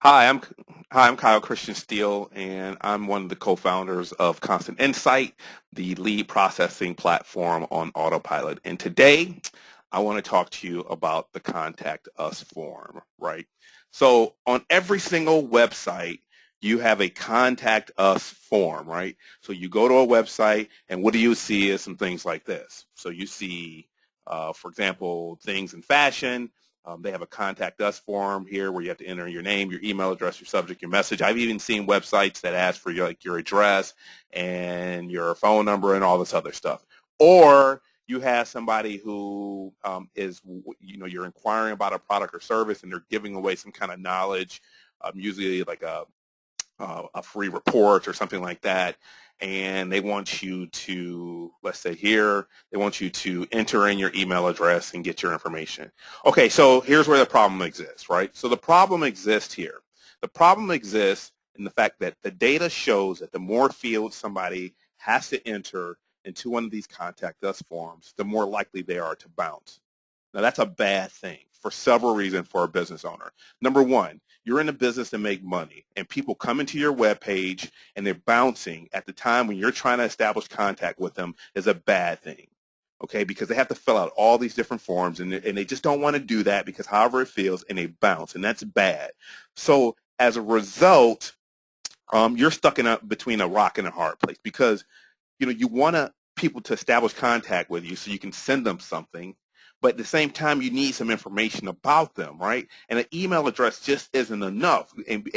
Hi, I'm Kyle Christian Steele, and I'm one of the co-founders of Constant Insight, the lead processing platform on Autopilot. And today, I want to talk to you about the Contact Us form, right? So on every single website, you have a Contact Us form, right? So you go to a website, and what do you see is some things like this. So you see, for example, things in fashion. They have a contact us form here where you have to enter your name, your email address, your subject, your message. I've even seen websites that ask for your address and your phone number and all this other stuff. Or you have somebody who you're inquiring about a product or service and they're giving away some kind of knowledge, usually like a free report or something like that, and they want you to, let's say here, they want you to enter in your email address and get your information. Okay, so here's where the problem exists, right? So the problem exists here. The problem exists in the fact that the data shows that the more fields somebody has to enter into one of these contact us forms, the more likely they are to bounce. Now, that's a bad thing for several reasons for a business owner. Number one, you're in a business to make money, and people come into your web page and they're bouncing at the time when you're trying to establish contact with them is a bad thing, okay, because they have to fill out all these different forms, and they just don't want to do that because however it feels, and they bounce, and that's bad. So as a result, you're stuck between a rock and a hard place because you want people to establish contact with you so you can send them something, but at the same time you need some information about them, right? And an email address just isn't enough. And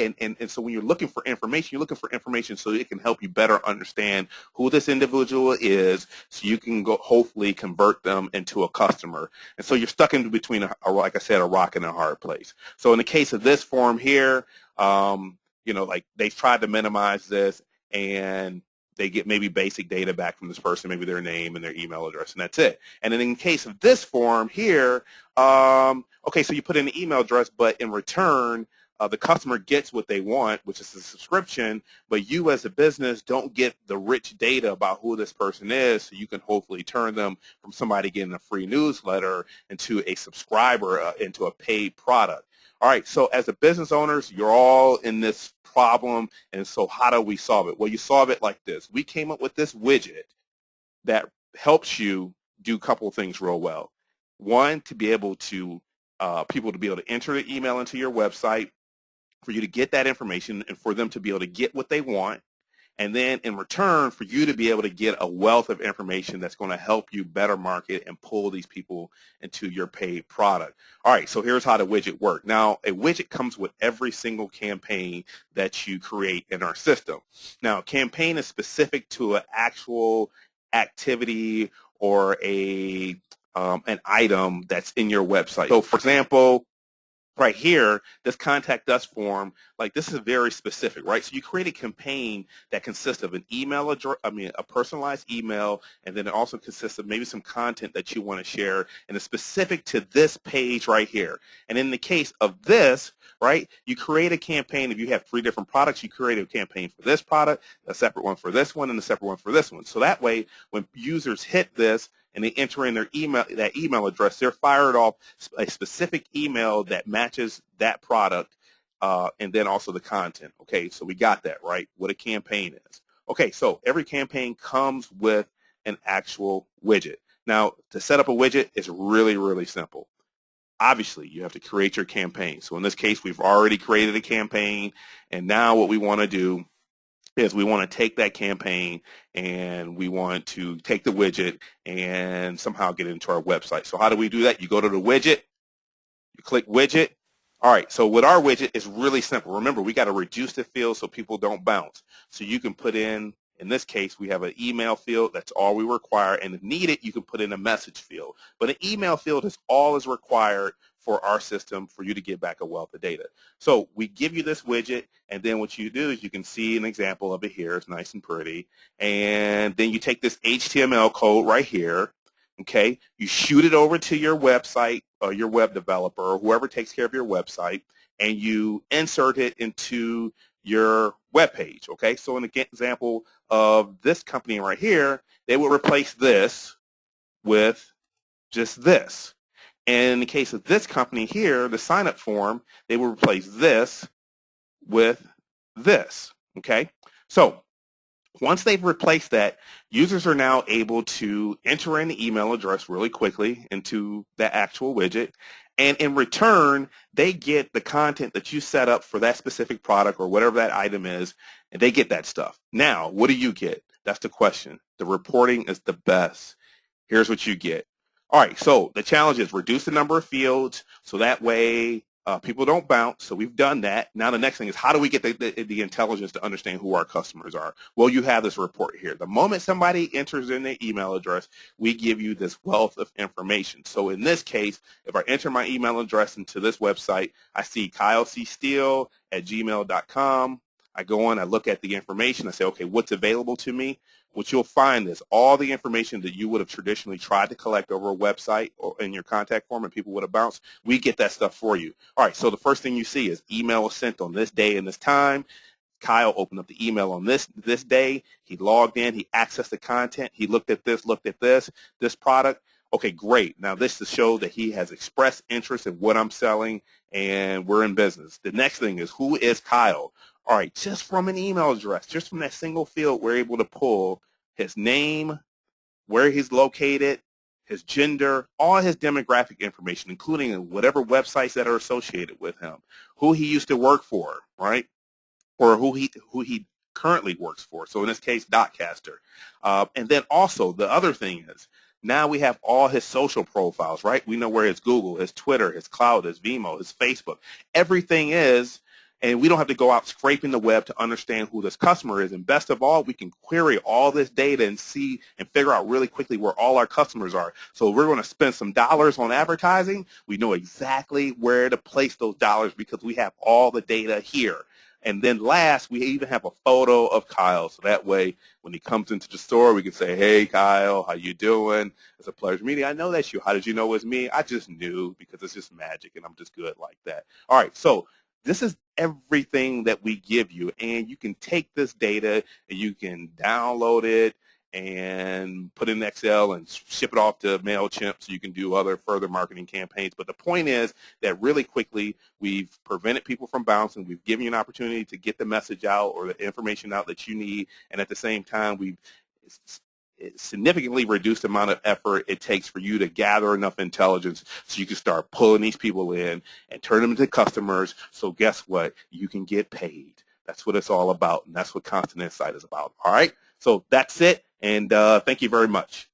so when you're looking for information, you're looking for information so it can help you better understand who this individual is so you can go hopefully convert them into a customer. And so you're stuck in between, like I said, a rock and a hard place. So in the case of this form here, like they tried to minimize this, and they get maybe basic data back from this person, maybe their name and their email address, and that's it. And then in the case of this form here, okay, so you put in the email address, but in return, the customer gets what they want, which is a subscription, but you as a business don't get the rich data about who this person is, so you can hopefully turn them from somebody getting a free newsletter into a subscriber, into a paid product. All right, so as a business owners, you're all in this problem, and so how do we solve it? Well, you solve it like this. We came up with this widget that helps you do a couple of things real well. One, to be able to, people to be able to enter the email into your website, for you to get that information, and for them to be able to get what they want. And then in return, for you to be able to get a wealth of information that's going to help you better market and pull these people into your paid product. All right, so here's how the widget works. Now, a widget comes with every single campaign that you create in our system. Now, a campaign is specific to an actual activity or an item that's in your website. So, for example, right here, this contact us form, like this is very specific, right? So you create a campaign that consists of an email address, a personalized email, and then it also consists of maybe some content that you want to share, and it's specific to this page right here. And in the case of this, right, you create a campaign. If you have 3 different products, you create a campaign for this product, a separate one for this one, and a separate one for this one. So that way, when users hit this, and they enter in their email address, they're fired off a specific email that matches that product, and then also the content. Okay, so we got that, right? What a campaign is. Okay, so every campaign comes with an actual widget. Now, to set up a widget is really, really simple. Obviously, you have to create your campaign. So in this case, we've already created a campaign, and now what we want to do is we want to take that campaign and we want to take the widget and somehow get it into our website. So how do we do that? You go to the widget, you click widget. All right, so with our widget, it's really simple. Remember, we got to reduce the field so people don't bounce. So you can put in this case, we have an email field. That's all we require. And if needed, you can put in a message field. But an email field is all is required for our system for you to get back a wealth of data. So we give you this widget, and then what you do is you can see an example of it here. It's nice and pretty. And then you take this HTML code right here, okay? You shoot it over to your website or your web developer or whoever takes care of your website, and you insert it into your web page, okay? So an example of this company right here, they will replace this with just this. And in the case of this company here, the sign-up form, they will replace this with this, okay? So once they've replaced that, users are now able to enter in the email address really quickly into the actual widget. And in return, they get the content that you set up for that specific product or whatever that item is, and they get that stuff. Now, what do you get? That's the question. The reporting is the best. Here's what you get. All right, so the challenge is reduce the number of fields so that way people don't bounce. So we've done that. Now the next thing is how do we get the intelligence to understand who our customers are? Well, you have this report here. The moment somebody enters in their email address, we give you this wealth of information. So in this case, if I enter my email address into this website, I see kylesteele@gmail.com. I go on, I look at the information, I say, okay, what's available to me? What you'll find is all the information that you would have traditionally tried to collect over a website or in your contact form and people would have bounced, we get that stuff for you. All right, so the first thing you see is email was sent on this day and this time. Kyle opened up the email on this day. He logged in. He accessed the content. He looked at this product. Okay, great. Now this to show that he has expressed interest in what I'm selling and we're in business. The next thing is who is Kyle? All right, just from an email address, just from that single field, we're able to pull his name, where he's located, his gender, all his demographic information, including whatever websites that are associated with him, who he used to work for, right? Or who he currently works for. So in this case, Dotcaster. And then also the other thing is now we have all his social profiles, right? We know where his Google, his Twitter, his Cloud, his Vimeo, his Facebook, everything is, and we don't have to go out scraping the web to understand who this customer is. And best of all, we can query all this data and see and figure out really quickly where all our customers are. So we're going to spend some dollars on advertising. We know exactly where to place those dollars because we have all the data here. And then last, we even have a photo of Kyle. So that way, when he comes into the store, we can say, hey, Kyle, how you doing? It's a pleasure meeting. I know that's you. How did you know it was me? I just knew because it's just magic, and I'm just good like that. All right, so this is everything that we give you. And you can take this data, and you can download it and put it in Excel and ship it off to MailChimp so you can do other further marketing campaigns. But the point is that really quickly we've prevented people from bouncing. We've given you an opportunity to get the message out or the information out that you need. And at the same time, we've significantly reduced the amount of effort it takes for you to gather enough intelligence so you can start pulling these people in and turn them into customers. So guess what? You can get paid. That's what it's all about, and that's what Constant Insight is about. All right? So that's it, and thank you very much.